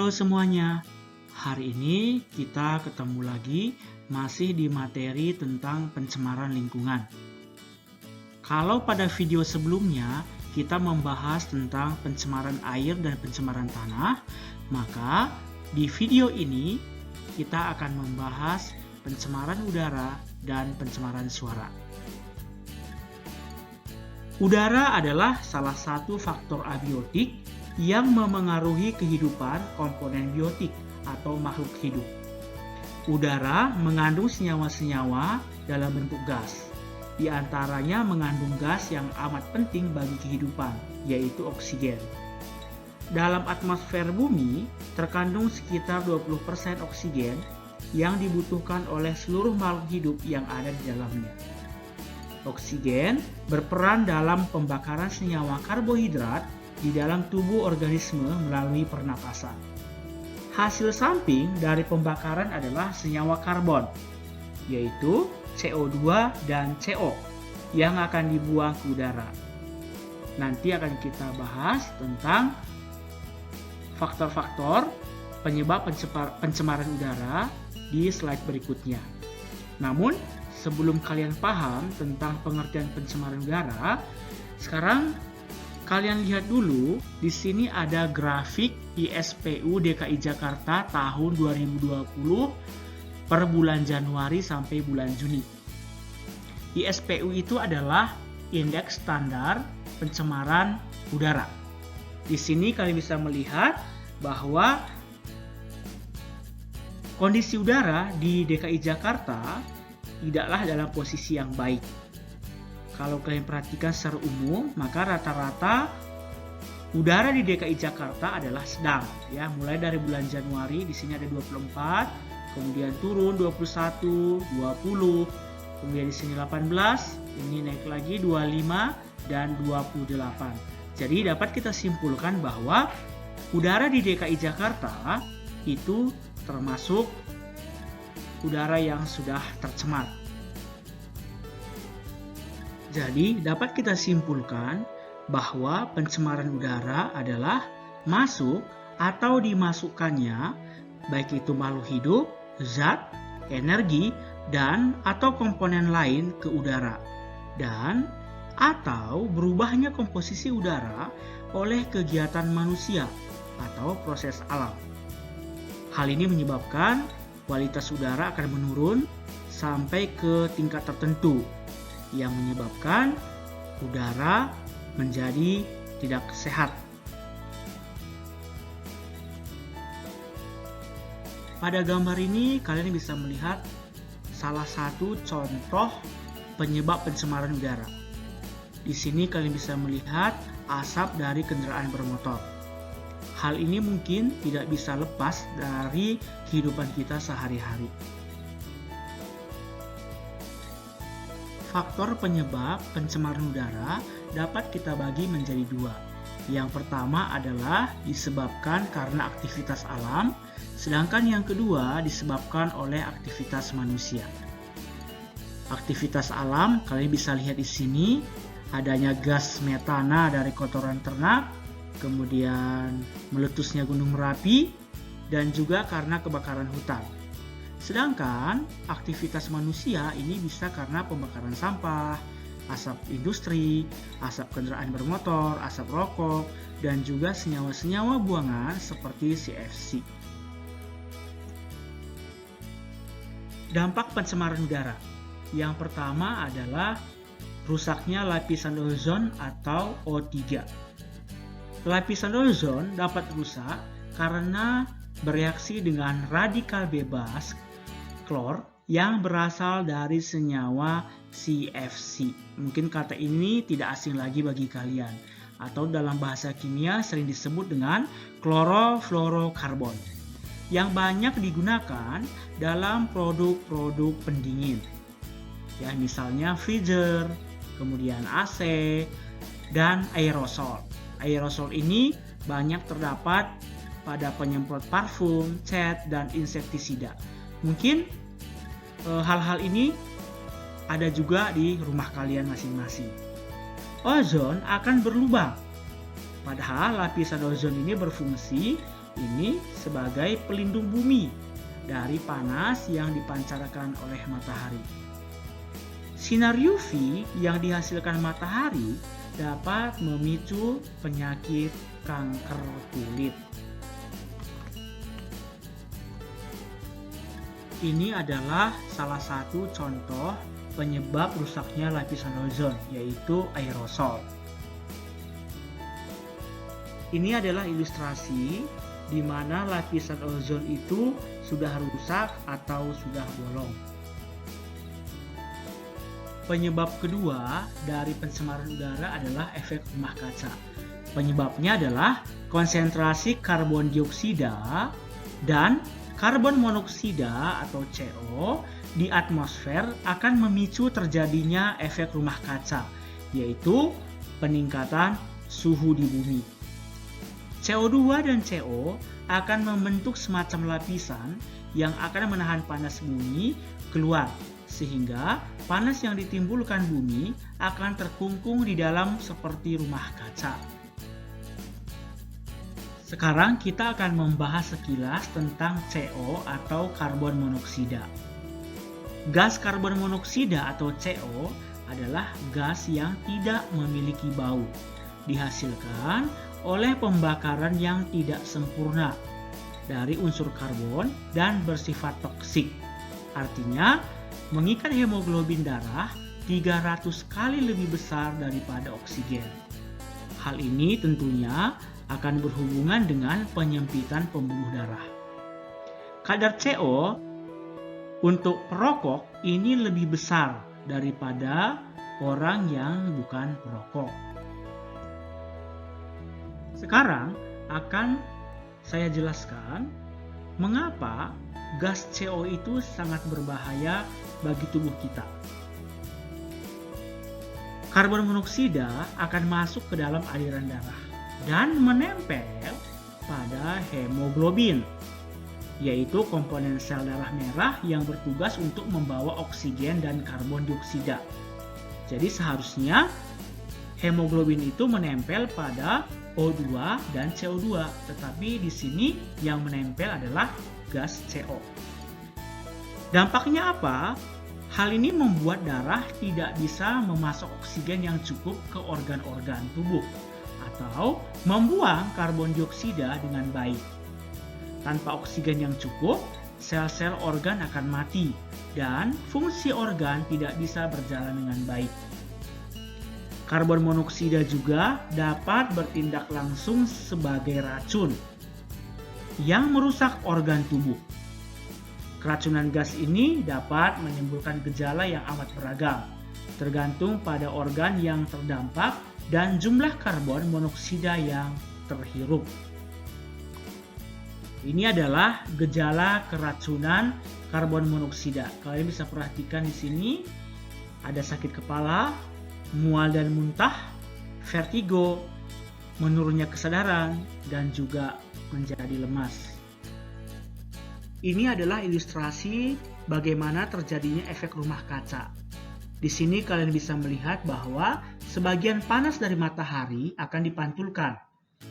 Halo semuanya, hari ini kita ketemu lagi masih di materi tentang pencemaran lingkungan. Kalau pada video sebelumnya kita membahas tentang pencemaran air dan pencemaran tanah, maka di video ini kita akan membahas pencemaran udara dan pencemaran suara. Udara adalah salah satu faktor abiotik yang memengaruhi kehidupan komponen biotik atau makhluk hidup. Udara mengandung senyawa-senyawa dalam bentuk gas. Di antaranya mengandung gas yang amat penting bagi kehidupan, yaitu oksigen. Dalam atmosfer bumi, terkandung sekitar 20% oksigen yang dibutuhkan oleh seluruh makhluk hidup yang ada di dalamnya. Oksigen berperan dalam pembakaran senyawa karbohidrat di dalam tubuh organisme melalui pernapasan. Hasil samping dari pembakaran adalah senyawa karbon, yaitu CO2 dan CO yang akan dibuang ke udara. Nanti akan kita bahas tentang faktor-faktor penyebab pencemaran udara di slide berikutnya. Namun, sebelum kalian paham tentang pengertian pencemaran udara, sekarang kalian lihat dulu, di sini ada grafik ISPU DKI Jakarta tahun 2020 per bulan Januari sampai bulan Juni. ISPU itu adalah indeks standar pencemaran udara. Di sini kalian bisa melihat bahwa kondisi udara di DKI Jakarta tidaklah dalam posisi yang baik. Kalau kalian perhatikan secara umum, maka rata-rata udara di DKI Jakarta adalah sedang, ya. Mulai dari bulan Januari di sini ada 24, kemudian turun 21, 20, kemudian di sini 18, ini naik lagi 25 dan 28. Jadi dapat kita simpulkan bahwa udara di DKI Jakarta itu termasuk udara yang sudah tercemar. Jadi dapat kita simpulkan bahwa pencemaran udara adalah masuk atau dimasukkannya baik itu makhluk hidup, zat, energi, dan atau komponen lain ke udara, dan atau berubahnya komposisi udara oleh kegiatan manusia atau proses alam. Hal ini menyebabkan kualitas udara akan menurun sampai ke tingkat tertentu yang menyebabkan udara menjadi tidak sehat. Pada gambar ini kalian bisa melihat salah satu contoh penyebab pencemaran udara. Di sini kalian bisa melihat asap dari kendaraan bermotor. Hal ini mungkin tidak bisa lepas dari kehidupan kita sehari-hari. Faktor penyebab pencemaran udara dapat kita bagi menjadi dua. Yang pertama adalah disebabkan karena aktivitas alam, sedangkan yang kedua disebabkan oleh aktivitas manusia. Aktivitas alam, kalian bisa lihat di sini adanya gas metana dari kotoran ternak, kemudian meletusnya Gunung Merapi, dan juga karena kebakaran hutan. Sedangkan aktivitas manusia ini bisa karena pembakaran sampah, asap industri, asap kendaraan bermotor, asap rokok, dan juga senyawa-senyawa buangan seperti CFC. Dampak pencemaran udara. Yang pertama adalah rusaknya lapisan ozon atau O3. Lapisan ozon dapat rusak karena bereaksi dengan radikal bebas klor yang berasal dari senyawa CFC. Mungkin kata ini tidak asing lagi bagi kalian, atau dalam bahasa kimia sering disebut dengan klorofluorokarbon, yang banyak digunakan dalam produk-produk pendingin. Ya, misalnya freezer, kemudian AC, dan aerosol. Aerosol ini banyak terdapat pada penyemprot parfum, cat, dan insektisida. Mungkin hal-hal ini ada juga di rumah kalian masing-masing. Ozon akan berlubang. Padahal lapisan ozon ini berfungsi ini sebagai pelindung bumi dari panas yang dipancarkan oleh matahari. Sinar UV yang dihasilkan matahari dapat memicu penyakit kanker kulit. Ini adalah salah satu contoh penyebab rusaknya lapisan ozon, yaitu aerosol. Ini adalah ilustrasi di mana lapisan ozon itu sudah rusak atau sudah bolong. Penyebab kedua dari pencemaran udara adalah efek rumah kaca. Penyebabnya adalah konsentrasi karbon dioksida dan karbon monoksida atau CO di atmosfer akan memicu terjadinya efek rumah kaca, yaitu peningkatan suhu di bumi. CO2 dan CO akan membentuk semacam lapisan yang akan menahan panas bumi keluar, sehingga panas yang ditimbulkan bumi akan terkungkung di dalam seperti rumah kaca. Sekarang kita akan membahas sekilas tentang CO atau karbon monoksida. Gas karbon monoksida atau CO adalah gas yang tidak memiliki bau, dihasilkan oleh pembakaran yang tidak sempurna dari unsur karbon dan bersifat toksik. Artinya, mengikat hemoglobin darah 300 kali lebih besar daripada oksigen. Hal ini tentunya akan berhubungan dengan penyempitan pembuluh darah. Kadar CO untuk perokok ini lebih besar daripada orang yang bukan perokok. Sekarang akan saya jelaskan mengapa gas CO itu sangat berbahaya bagi tubuh kita. Karbon monoksida akan masuk ke dalam aliran darah dan menempel pada hemoglobin, yaitu komponen sel darah merah yang bertugas untuk membawa oksigen dan karbon dioksida. Jadi seharusnya hemoglobin itu menempel pada O2 dan CO2, tetapi di sini yang menempel adalah gas CO. Dampaknya apa? Hal ini membuat darah tidak bisa memasok oksigen yang cukup ke organ-organ tubuh atau membuang karbon dioksida dengan baik. Tanpa oksigen yang cukup, sel-sel organ akan mati dan fungsi organ tidak bisa berjalan dengan baik. Karbon monoksida juga dapat bertindak langsung sebagai racun yang merusak organ tubuh. Keracunan gas ini dapat menimbulkan gejala yang amat beragam, tergantung pada organ yang terdampak dan jumlah karbon monoksida yang terhirup. Ini adalah gejala keracunan karbon monoksida. Kalian bisa perhatikan di sini ada sakit kepala, mual dan muntah, vertigo, menurunnya kesadaran, dan juga menjadi lemas. Ini adalah ilustrasi bagaimana terjadinya efek rumah kaca. Di sini kalian bisa melihat bahwa sebagian panas dari matahari akan dipantulkan,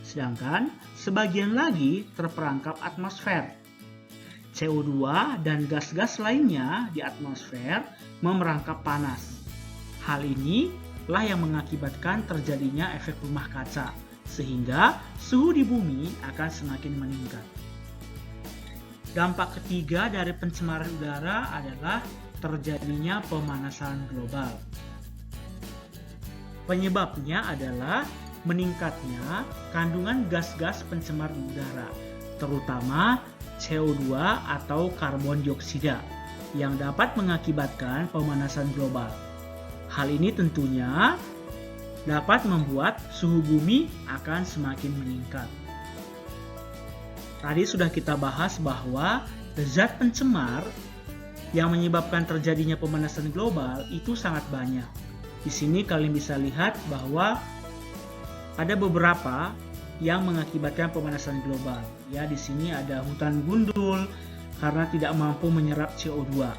sedangkan sebagian lagi terperangkap atmosfer. CO2 dan gas-gas lainnya di atmosfer memerangkap panas. Hal ini lah yang mengakibatkan terjadinya efek rumah kaca, sehingga suhu di bumi akan semakin meningkat. Dampak ketiga dari pencemaran udara adalah terjadinya pemanasan global. Penyebabnya adalah meningkatnya kandungan gas-gas pencemar udara, terutama CO2 atau karbon dioksida, yang dapat mengakibatkan pemanasan global. Hal ini tentunya dapat membuat suhu bumi akan semakin meningkat. Tadi sudah kita bahas bahwa zat pencemar yang menyebabkan terjadinya pemanasan global itu sangat banyak. Di sini kalian bisa lihat bahwa ada beberapa yang mengakibatkan pemanasan global. Ya, di sini ada hutan gundul karena tidak mampu menyerap CO2.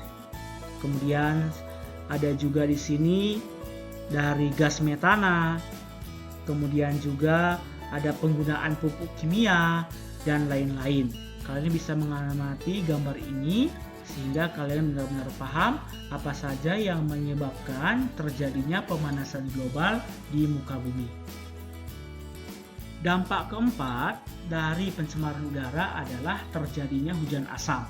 Kemudian ada juga di sini dari gas metana. Kemudian juga ada penggunaan pupuk kimia dan lain-lain. Kalian bisa mengamati gambar ini sehingga kalian benar-benar paham apa saja yang menyebabkan terjadinya pemanasan global di muka bumi. Dampak keempat dari pencemaran udara adalah terjadinya hujan asam.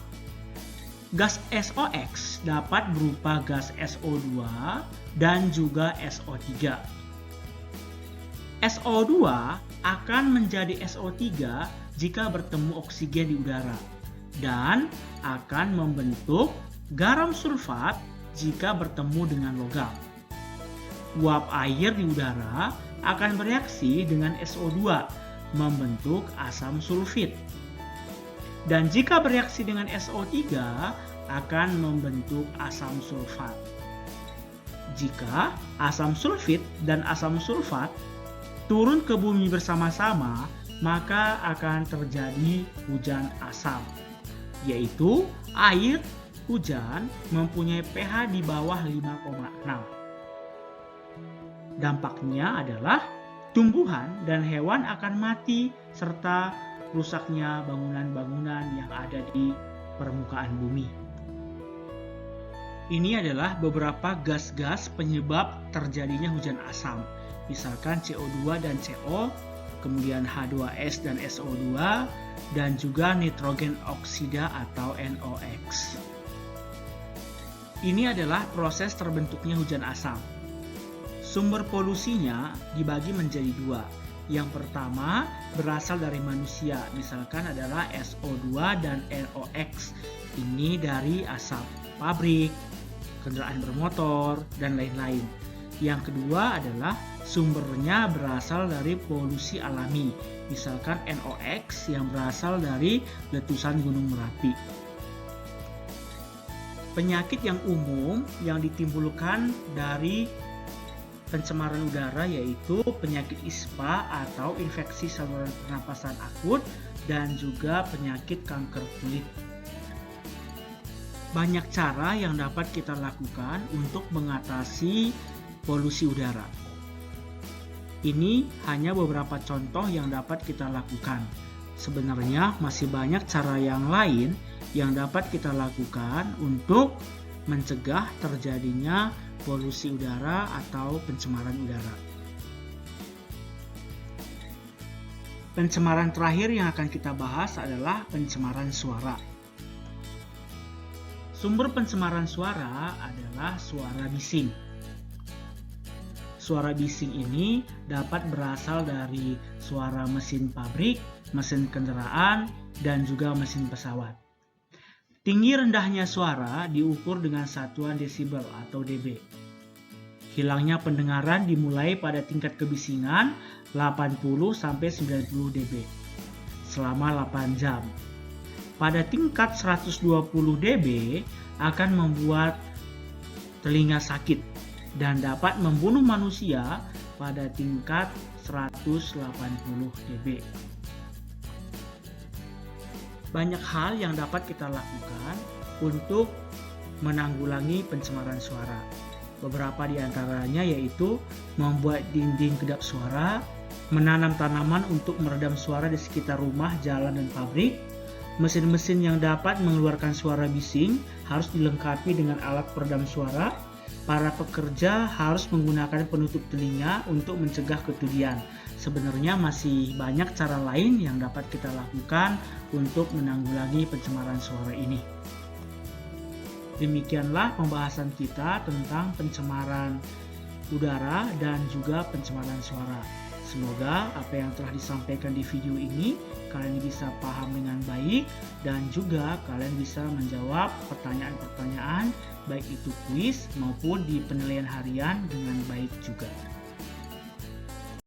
Gas SOx dapat berupa gas SO2 dan juga SO3. SO2 akan menjadi SO3 jika bertemu oksigen di udara dan akan membentuk garam sulfat jika bertemu dengan logam. Uap air di udara akan bereaksi dengan SO2 membentuk asam sulfit. Dan jika bereaksi dengan SO3 akan membentuk asam sulfat. Jika asam sulfit dan asam sulfat turun ke bumi bersama-sama, maka akan terjadi hujan asam, yaitu air hujan mempunyai pH di bawah 5,6. Dampaknya adalah tumbuhan dan hewan akan mati serta rusaknya bangunan-bangunan yang ada di permukaan bumi. Ini adalah beberapa gas-gas penyebab terjadinya hujan asam, misalkan CO2 dan CO, kemudian H2S dan SO2, dan juga nitrogen oksida atau NOx. Ini adalah proses terbentuknya hujan asam. Sumber polusinya dibagi menjadi dua. Yang pertama berasal dari manusia, misalkan adalah SO2 dan NOx. Ini dari asap pabrik, kendaraan bermotor, dan lain-lain. Yang kedua adalah sumbernya berasal dari polusi alami, misalkan NOx yang berasal dari letusan Gunung Merapi. Penyakit yang umum yang ditimbulkan dari pencemaran udara yaitu penyakit ISPA atau infeksi saluran pernapasan akut dan juga penyakit kanker kulit. Banyak cara yang dapat kita lakukan untuk mengatasi polusi udara. Ini hanya beberapa contoh yang dapat kita lakukan. Sebenarnya masih banyak cara yang lain yang dapat kita lakukan untuk mencegah terjadinya polusi udara atau pencemaran udara. Pencemaran terakhir yang akan kita bahas adalah pencemaran suara. Sumber pencemaran suara adalah suara bising. Suara bising ini dapat berasal dari suara mesin pabrik, mesin kendaraan, dan juga mesin pesawat. Tinggi rendahnya suara diukur dengan satuan desibel atau dB. Hilangnya pendengaran dimulai pada tingkat kebisingan 80-90 dB selama 8 jam. Pada tingkat 120 dB akan membuat telinga sakit dan dapat membunuh manusia pada tingkat 180 dB. Banyak hal yang dapat kita lakukan untuk menanggulangi pencemaran suara. Beberapa di antaranya yaitu membuat dinding kedap suara, menanam tanaman untuk meredam suara di sekitar rumah, jalan, dan pabrik. Mesin-mesin yang dapat mengeluarkan suara bising harus dilengkapi dengan alat peredam suara. Para pekerja harus menggunakan penutup telinga untuk mencegah ketudian. Sebenarnya masih banyak cara lain yang dapat kita lakukan untuk menanggulangi pencemaran suara ini. Demikianlah pembahasan kita tentang pencemaran udara dan juga pencemaran suara. Semoga apa yang telah disampaikan di video ini kalian bisa paham dengan baik dan juga kalian bisa menjawab pertanyaan-pertanyaan baik itu kuis maupun di penilaian harian dengan baik juga.